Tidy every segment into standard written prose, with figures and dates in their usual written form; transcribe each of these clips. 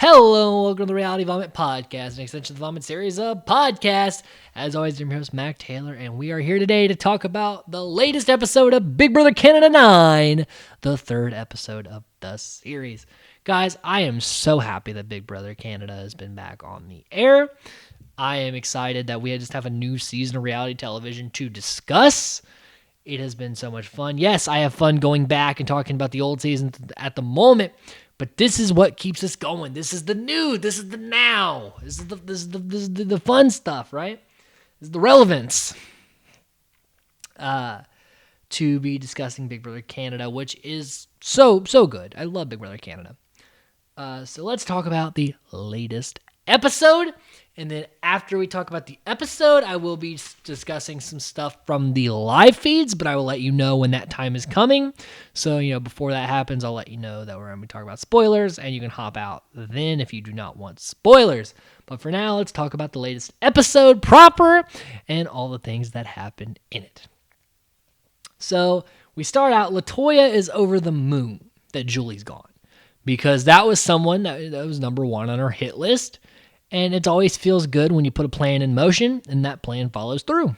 Hello, welcome to the Reality Vomit Podcast, an extension of the Vomit series of podcasts. As always, I'm your host, Mac Taylor, and we are here today to talk about the latest episode of Big Brother Canada 9, the third episode of the series. Guys, I am so happy that Big Brother Canada has been back on the air. I am excited that we just have a new season of reality television to discuss. It has been so much fun. Yes, I have fun going back and talking about the old season at the moment, but this is what keeps us going. This is the new. This is the now. This is the fun stuff, right? This is the relevance. To be discussing Big Brother Canada, which is so good. I love Big Brother Canada. So let's talk about the latest episode. And then after we talk about the episode, I will be discussing some stuff from the live feeds, but I will let you know when that time is coming. So, before that happens, I'll let you know that we're going to be talking about spoilers, and you can hop out then if you do not want spoilers. But for now, let's talk about the latest episode proper and all the things that happened in it. So we start out, LaToya is over the moon that Julie's gone, because that was someone that was number one on her hit list. And it always feels good when you put a plan in motion and that plan follows through.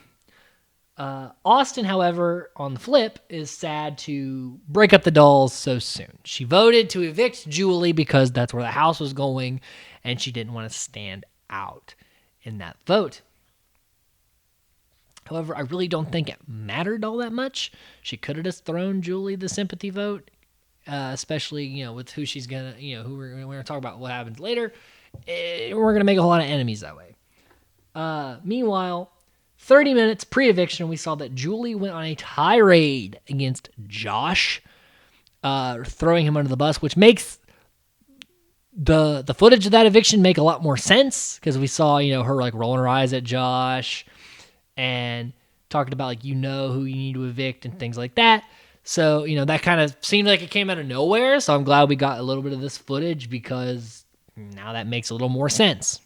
Austin, however, on the flip, is sad to break up the dolls so soon. She voted to evict Julie because that's where the house was going, and she didn't want to stand out in that vote. However, I really don't think it mattered all that much. She could have just thrown Julie the sympathy vote, especially, with who she's going to, who we're going to talk about what happens later. We're going to make a whole lot of enemies that way. Meanwhile, 30 minutes pre-eviction, we saw that Julie went on a tirade against Josh, throwing him under the bus, which makes the footage of that eviction make a lot more sense, because we saw, her rolling her eyes at Josh and talking about who you need to evict and things like that. So, that kind of seemed like it came out of nowhere. So I'm glad we got a little bit of this footage, because now that makes a little more sense.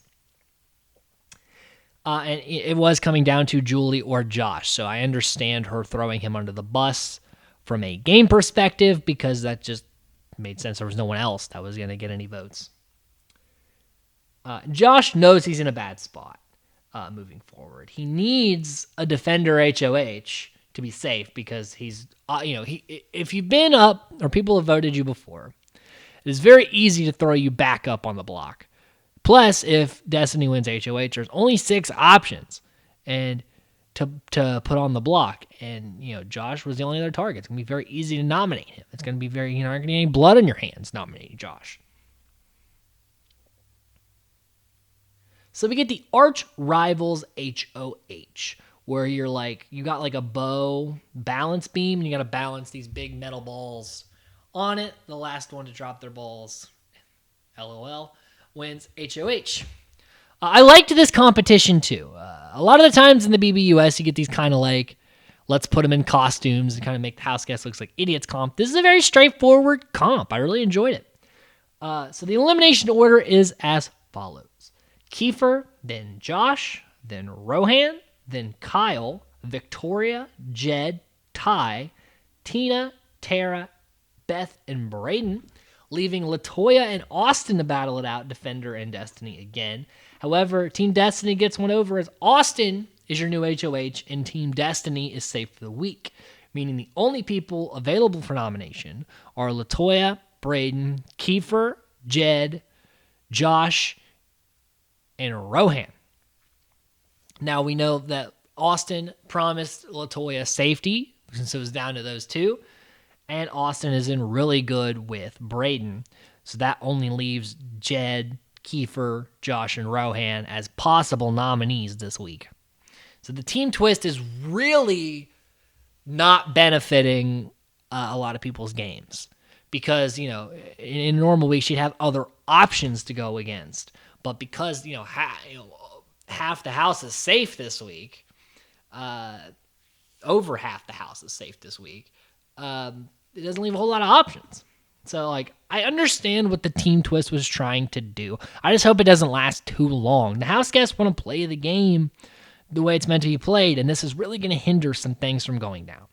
And it was coming down to Julie or Josh. So I understand her throwing him under the bus from a game perspective, because that just made sense. There was no one else that was going to get any votes. Josh knows he's in a bad spot moving forward. He needs a defender HOH to be safe, because he's, if you've been up or people have voted you before, it is very easy to throw you back up on the block. Plus, if Destiny wins HOH, there's only 6 options and to put on the block. And, Josh was the only other target. It's going to be very easy to nominate him. It's going to be very, you're not going to get any blood on your hands nominating Josh. So we get the arch rivals HOH, where you're you got a bow balance beam, and you got to balance these big metal balls on it. The last one to drop their balls, LOL, wins HOH. I liked this competition too. A lot of the times in the BBUS, you get these kind of let's put them in costumes and kind of make the house guests look like idiots comp. This is a very straightforward comp. I really enjoyed it. So the elimination order is as follows. Kiefer, then Josh, then Rohan, then Kyle, Victoria, Jed, Ty, Tina, Tara, Beth, and Brayden, leaving LaToya and Austin to battle it out, Defender and Destiny again. However, Team Destiny gets one over, as Austin is your new HOH and Team Destiny is safe for the week, meaning the only people available for nomination are LaToya, Brayden, Kiefer, Jed, Josh, and Rohan. Now we know that Austin promised LaToya safety, since it was down to those two. And Austin is in really good with Brayden. So that only leaves Jed, Kiefer, Josh, and Rohan as possible nominees this week. So the team twist is really not benefiting a lot of people's games. Because, in a normal week, she'd have other options to go against. But because, half the house is safe this week, over half the house is safe this week, it doesn't leave a whole lot of options. So, I understand what the team twist was trying to do. I just hope it doesn't last too long. The house guests want to play the game the way it's meant to be played, and this is really going to hinder some things from going down.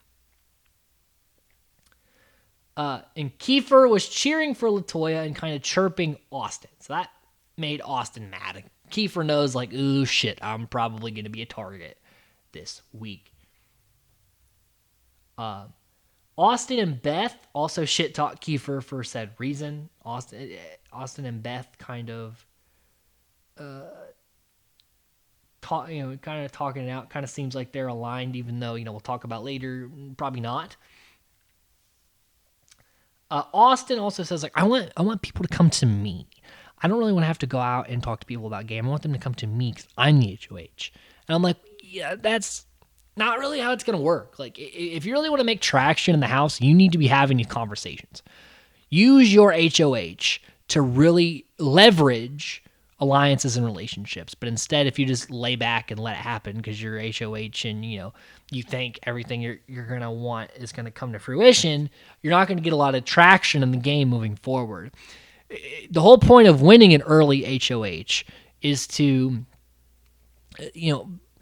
And Kiefer was cheering for LaToya and kind of chirping Austin. So that made Austin mad. Kiefer knows, like, ooh, shit, I'm probably going to be a target this week. Austin and Beth also shit talk Kiefer for said reason. Austin and Beth kind of kind of talking it out. Kind of seems like they're aligned, even though, we'll talk about later, probably not. Austin also says, like, I want people to come to me. I don't really want to have to go out and talk to people about game. I want them to come to me because I'm the HOH. And I'm like, yeah, that's not really how it's going to work. Like, if you really want to make traction in the house, you need to be having these conversations. Use your HOH to really leverage alliances and relationships. But instead, if you just lay back and let it happen because you're HOH and, you think everything you're going to want is going to come to fruition, you're not going to get a lot of traction in the game moving forward. The whole point of winning an early HOH is to,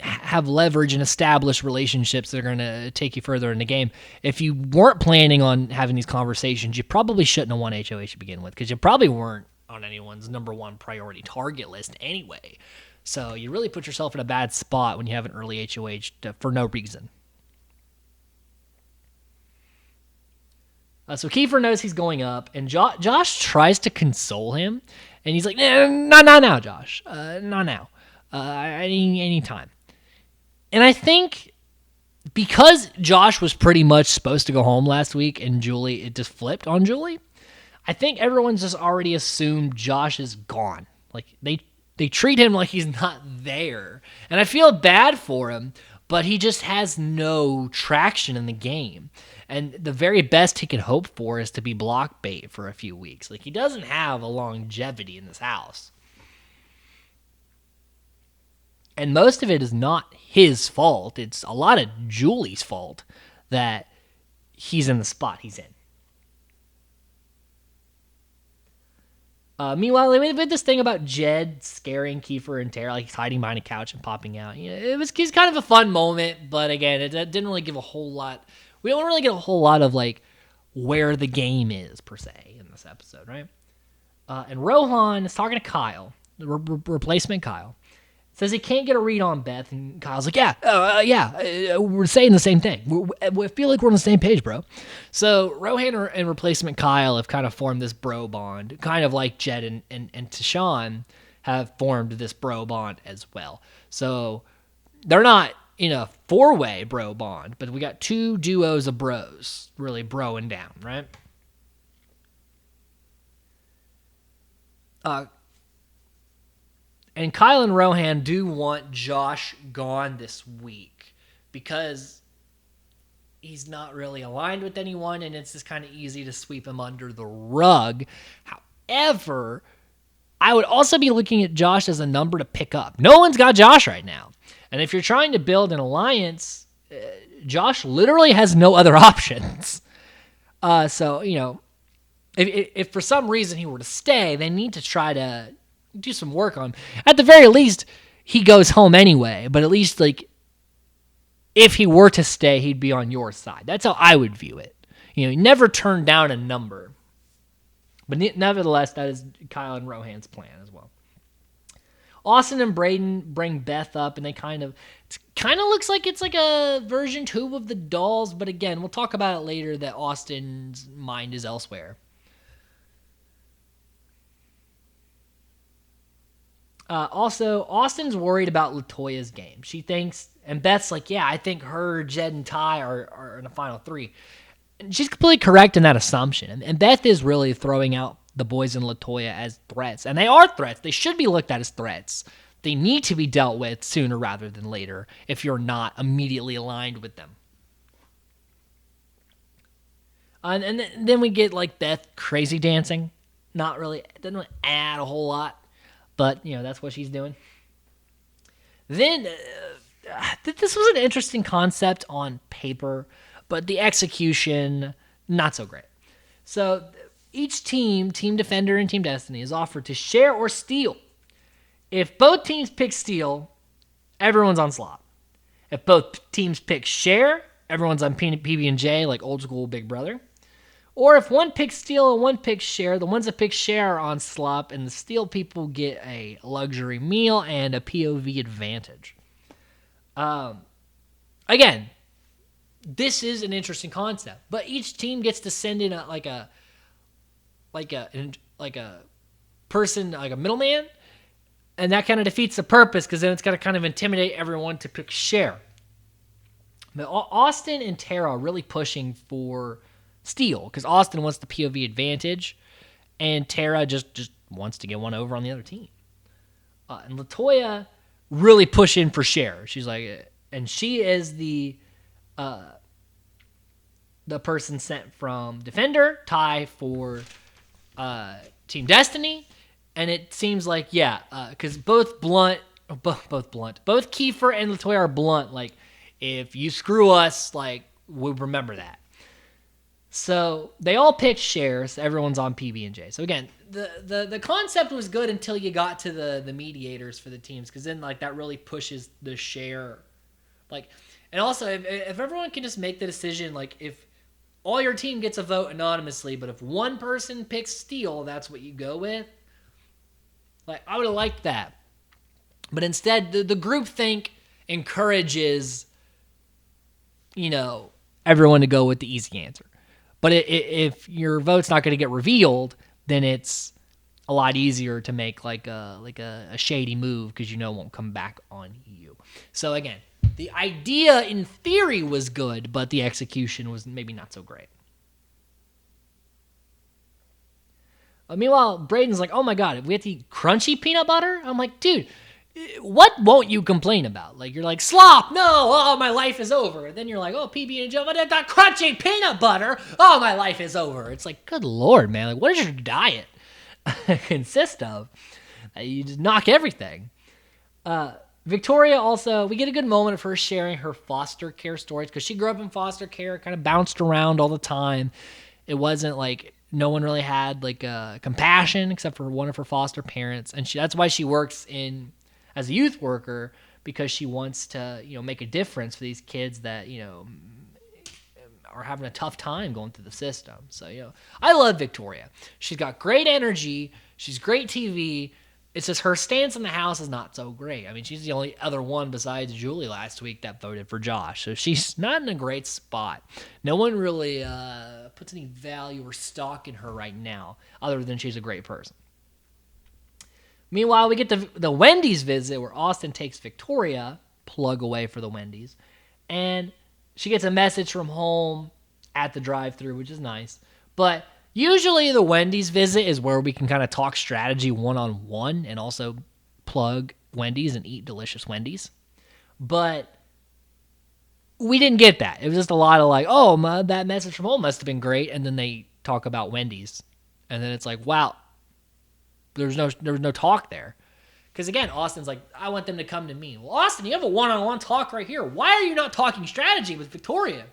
have leverage and establish relationships that are going to take you further in the game. If you weren't planning on having these conversations, you probably shouldn't have won HOH to begin with because you probably weren't on anyone's number one priority target list anyway. So you really put yourself in a bad spot when you have an early HOH for no reason. So Kiefer knows he's going up, and Josh tries to console him, and he's like, not now, Josh. Not now. Any time. And I think because Josh was pretty much supposed to go home last week, and it just flipped on Julie, I think everyone's just already assumed Josh is gone. Like, they treat him like he's not there. And I feel bad for him, but he just has no traction in the game. And the very best he can hope for is to be block bait for a few weeks. Like, he doesn't have a longevity in this house. And most of it is not his fault. It's a lot of Julie's fault that he's in the spot he's in. Meanwhile, they did this thing about Jed scaring Kiefer and Tara, like he's hiding behind a couch and popping out. It's kind of a fun moment, but again, it didn't really give a whole lot. We don't really get a whole lot of like where the game is per se in this episode, right? And Rohan is talking to Kyle, the replacement Kyle. Says he can't get a read on Beth, and Kyle's like, we're saying the same thing. We feel like we're on the same page, bro. So Rohan and replacement Kyle have kind of formed this bro bond, kind of like Jed and Tashawn have formed this bro bond as well. So they're not in a four-way bro bond, but we got two duos of bros really broing down, right? And Kyle and Rohan do want Josh gone this week because he's not really aligned with anyone, and it's just kind of easy to sweep him under the rug. However, I would also be looking at Josh as a number to pick up. No one's got Josh right now. And if you're trying to build an alliance, Josh literally has no other options. So, if for some reason he were to stay, they need to try to do some work on him. At the very least, he goes home anyway, but at least, like, if he were to stay, he'd be on your side. That's how I would view it. Never turn down a number. But nevertheless, that is Kyle and Rohan's plan as well. Austin and Braden bring Beth up, and it kind of looks like it's like a version 2 of the dolls, but again, we'll talk about it later that Austin's mind is elsewhere. Also, Austin's worried about LaToya's game. She thinks, and Beth's like, yeah, I think her, Jed, and Ty are in the final 3. And she's completely correct in that assumption. And Beth is really throwing out the boys and LaToya as threats. And they are threats. They should be looked at as threats. They need to be dealt with sooner rather than later if you're not immediately aligned with them. And then we get, like, Beth crazy dancing. Not really, doesn't really add a whole lot. But, that's what she's doing. Then, this was an interesting concept on paper, but the execution, not so great. So, each team, Team Defender and Team Destiny, is offered to share or steal. If both teams pick steal, everyone's on slop. If both teams pick share, everyone's on PB&J, like old school Big Brother. Or if one picks steal and one picks share, the ones that pick share are on slop, and the steal people get a luxury meal and a POV advantage. Again, this is an interesting concept, but each team gets to send in a person, like a middleman, and that kind of defeats the purpose because then it's got to kind of intimidate everyone to pick share. But Austin and Tara are really pushing for steal because Austin wants the POV advantage, and Tara just wants to get one over on the other team. And LaToya really pushing for share. She's like, and she is the person sent from Defender, Ty for Team Destiny, and it seems like because both Kiefer and LaToya are blunt. Like, if you screw us, like, we'll remember that. So they all picked shares. Everyone's on PB&J. So again, the concept was good until you got to the mediators for the teams, because then like that really pushes the share. Like, and also if everyone can just make the decision, like if all your team gets a vote anonymously, but if one person picks steal, that's what you go with. Like, I would have liked that. But instead, the groupthink encourages, everyone to go with the easy answer. But if your vote's not going to get revealed, then it's a lot easier to make like a shady move because it won't come back on you. So again, the idea in theory was good, but the execution was maybe not so great. Meanwhile, Braden's like, oh my God, if we have to eat crunchy peanut butter? I'm like, dude, what won't you complain about? Like, you're like, slop, no, oh, my life is over. And then you're like, oh, PB&J, but that crunchy peanut butter, oh, my life is over. It's like, good Lord, man, like, what does your diet consist of? You just knock everything. Victoria also, we get a good moment of her sharing her foster care stories because she grew up in foster care, kind of bounced around all the time. It wasn't like no one really had like compassion except for one of her foster parents, and that's why she works as a youth worker, because she wants to make a difference for these kids that are having a tough time going through the system. So I love Victoria. She's got great energy. She's great TV. It's just her stance in the house is not so great. I mean, she's the only other one besides Julie last week that voted for Josh. So she's not in a great spot. No one really puts any value or stock in her right now, other than she's a great person. Meanwhile, we get the Wendy's visit where Austin takes Victoria, plug away for the Wendy's, and she gets a message from home at the drive-thru, which is nice. But usually the Wendy's visit is where we can kind of talk strategy one-on-one and also plug Wendy's and eat delicious Wendy's. But we didn't get that. It was just a lot of like, oh, that message from home must have been great. And then they talk about Wendy's. And then it's like, wow, there was no talk there. Because again, Austin's like, I want them to come to me. Well, Austin, you have a one-on-one talk right here. Why are you not talking strategy with Victoria?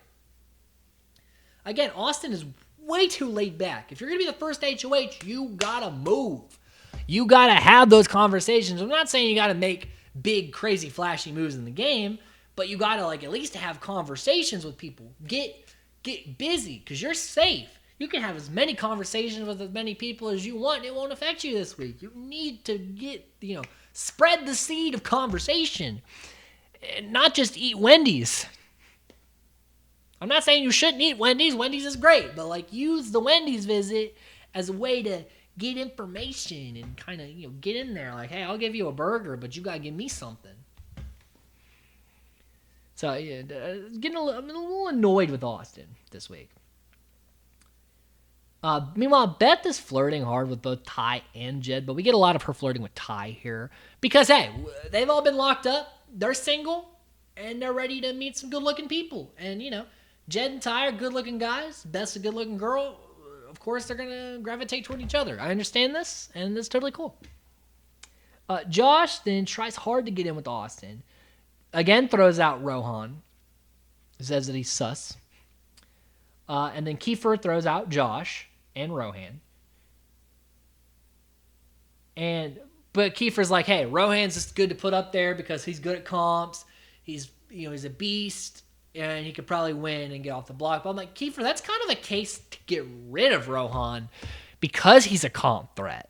Again, Austin is way too laid back. If you're going to be the first HOH, you got to move. You got to have those conversations. I'm not saying you got to make big, crazy, flashy moves in the game, but you got to like at least have conversations with people. Get busy because you're safe. You can have as many conversations with as many people as you want. It won't affect you this week. You need to spread the seed of conversation and not just eat Wendy's. I'm not saying you shouldn't eat Wendy's. Wendy's is great, but like use the Wendy's visit as a way to get information and kind of get in there. Like, hey, I'll give you a burger, but you gotta give me something. So yeah, I'm a little annoyed with Austin this week. Meanwhile, Beth is flirting hard with both Ty and Jed, but we get a lot of her flirting with Ty here because hey, they've all been locked up. They're single and they're ready to meet some good-looking people, and Jed and Ty are good-looking guys. Beth's a good-looking girl. Of course, they're going to gravitate toward each other. I understand this, and it's totally cool. Josh then tries hard to get in with Austin. Again, throws out Rohan. Says that he's sus. And then Kiefer throws out Josh and Rohan. But Kiefer's like, hey, Rohan's just good to put up there because he's good at comps. He's a beast. and he could probably win and get off the block. But I'm like, Kiefer, that's kind of a case to get rid of Rohan because he's a comp threat.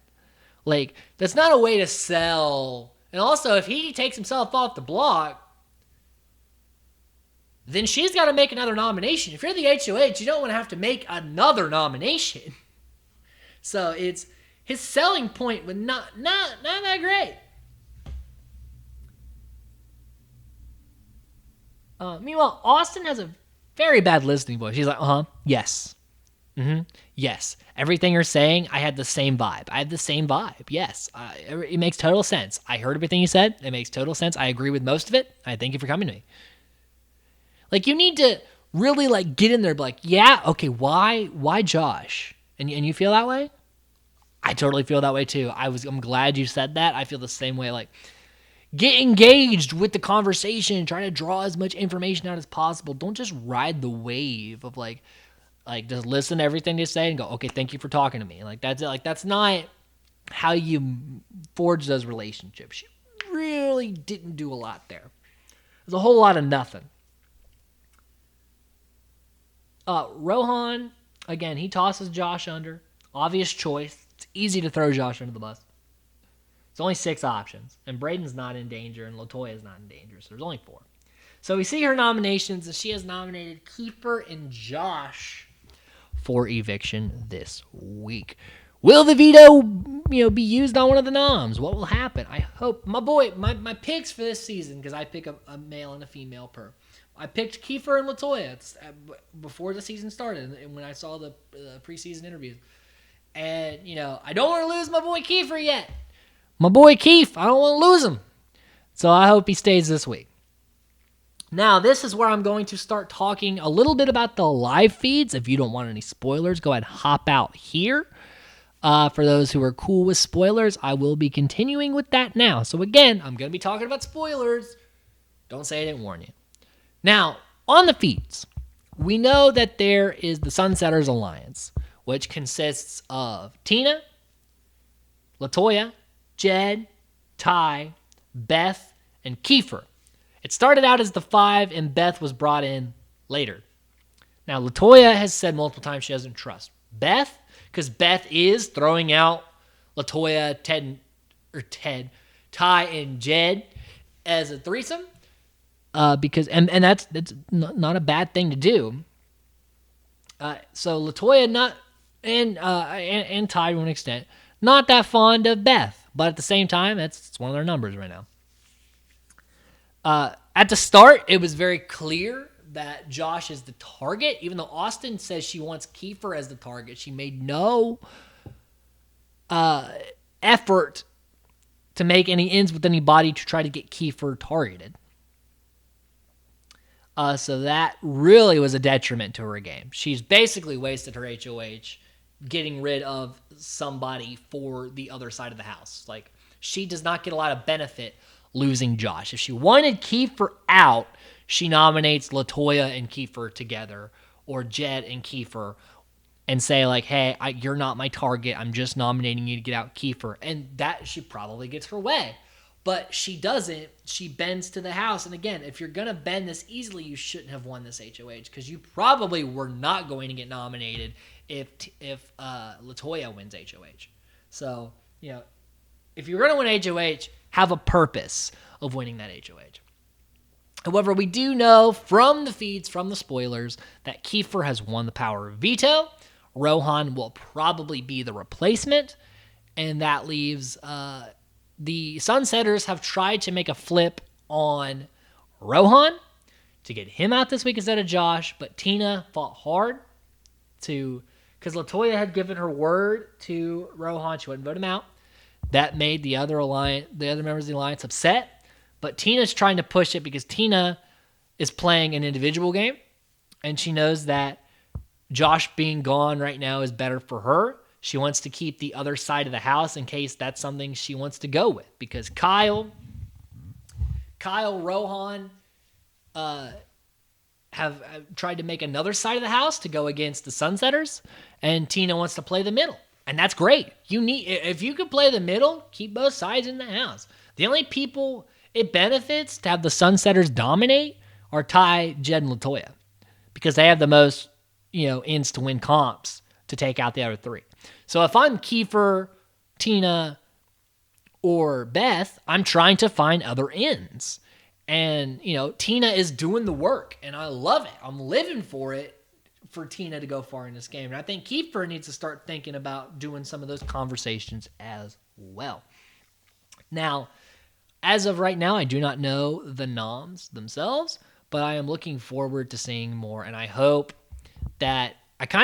Like, that's not a way to sell. And also, if he takes himself off the block, then she's got to make another nomination. If you're the HOH, you don't want to have to make another nomination. So it's his selling point was not that great. Meanwhile, Austin has a very bad listening voice. She's like, yes. Yes. Everything you're saying, I had the same vibe. Yes. It makes total sense. I heard everything you said. It makes total sense. I agree with most of it. I thank you for coming to me. Like, you need to really, like, get in there and be like, yeah, okay, why Josh? And you feel that way? I totally feel that way, too. I'm glad you said that. I feel the same way. Like, get engaged with the conversation. Try to draw as much information out as possible. Don't just ride the wave of, like just listen to everything they say and go, okay, thank you for talking to me. Like, that's it. Like, that's not how you forge those relationships. She really didn't do a lot there. There's a whole lot of nothing. Rohan, again, he tosses Josh under. Obvious choice. It's easy to throw Josh under the bus. It's only 6 options. And Braden's not in danger, and Latoya's not in danger. So there's only 4. So we see her nominations, and she has nominated Kiefer and Josh for eviction this week. Will the veto, be used on one of the noms? What will happen? I hope. My picks for this season, because I pick a male and a female per. I picked Kiefer and Latoya before the season started, and when I saw the preseason interviews. And, I don't want to lose my boy Kiefer yet. My boy Keith, I don't want to lose him. So I hope he stays this week. Now, this is where I'm going to start talking a little bit about the live feeds. If you don't want any spoilers, go ahead and hop out here. For those who are cool with spoilers, I will be continuing with that now. So again, I'm going to be talking about spoilers. Don't say I didn't warn you. Now, on the feeds, we know that there is the Sunsetters Alliance, which consists of Tina, Latoya, Jed, Ty, Beth, and Kiefer. It started out as the 5, and Beth was brought in later. Now, Latoya has said multiple times she doesn't trust Beth, because Beth is throwing out Latoya, Ty, and Jed as a threesome. Because that's not a bad thing to do. So Latoya and Ty to an extent not that fond of Beth, but at the same time, it's one of their numbers right now. At the start, it was very clear that Josh is the target, even though Austin says she wants Kiefer as the target. She made no effort to make any ends with anybody to try to get Kiefer targeted. So that really was a detriment to her game. She's basically wasted her HOH getting rid of somebody for the other side of the house. Like, she does not get a lot of benefit losing Josh. If she wanted Kiefer out, she nominates Latoya and Kiefer together, or Jed and Kiefer, and say, like, hey, you're not my target. I'm just nominating you to get out Kiefer. And that she probably gets her way. But she doesn't. She bends to the house. And again, if you're going to bend this easily, you shouldn't have won this HOH, because you probably were not going to get nominated if Latoya wins HOH. So, if you're going to win HOH, have a purpose of winning that HOH. However, we do know from the feeds, from the spoilers, that Kiefer has won the power of veto. Rohan will probably be the replacement. And that leaves... the Sunsetters have tried to make a flip on Rohan to get him out this week instead of Josh, but Tina fought hard because Latoya had given her word to Rohan she wouldn't vote him out. That made the other members of the alliance upset, but Tina's trying to push it because Tina is playing an individual game, and she knows that Josh being gone right now is better for her. She wants to keep the other side of the house in case that's something she wants to go with. Because Kyle, Rohan have tried to make another side of the house to go against the Sunsetters, and Tina wants to play the middle. And that's great. If you could play the middle, keep both sides in the house. The only people it benefits to have the Sunsetters dominate are Ty, Jed, and LaToya because they have the most, ends to win comps to take out the other three. So if I'm Kiefer, Tina, or Beth, I'm trying to find other ends. And, Tina is doing the work, and I love it. I'm living for it for Tina to go far in this game. And I think Kiefer needs to start thinking about doing some of those conversations as well. Now, as of right now, I do not know the noms themselves, but I am looking forward to seeing more. And I kind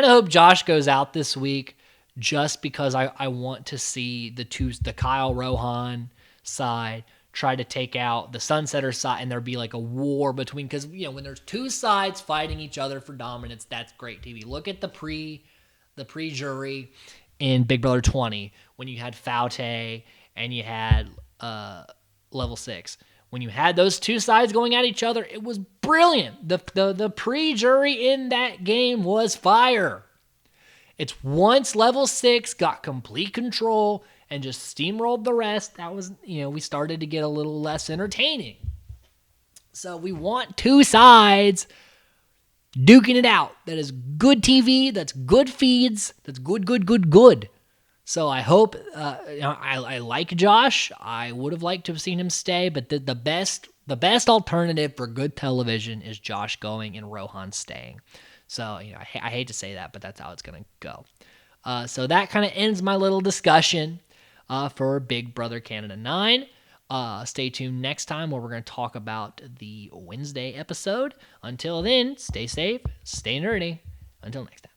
of hope Josh goes out this week just because I want to see the Kyle Rohan side try to take out the Sunsetter side, and there be like a war between, because when there's two sides fighting each other for dominance, that's great TV. Look at the pre-jury in Big Brother 20 when you had Faute and you had Level 6. When you had those two sides going at each other, it was brilliant. The pre-jury in that game was fire. It's once Level 6 got complete control and just steamrolled the rest, that was, we started to get a little less entertaining. So we want two sides duking it out. That is good TV, that's good feeds, that's good. So I hope, I like Josh. I would have liked to have seen him stay, but the best alternative for good television is Josh going and Rohan staying. So, I hate to say that, but that's how it's going to go. So that kind of ends my little discussion for Big Brother Canada 9. Stay tuned next time where we're going to talk about the Wednesday episode. Until then, stay safe, stay nerdy. Until next time.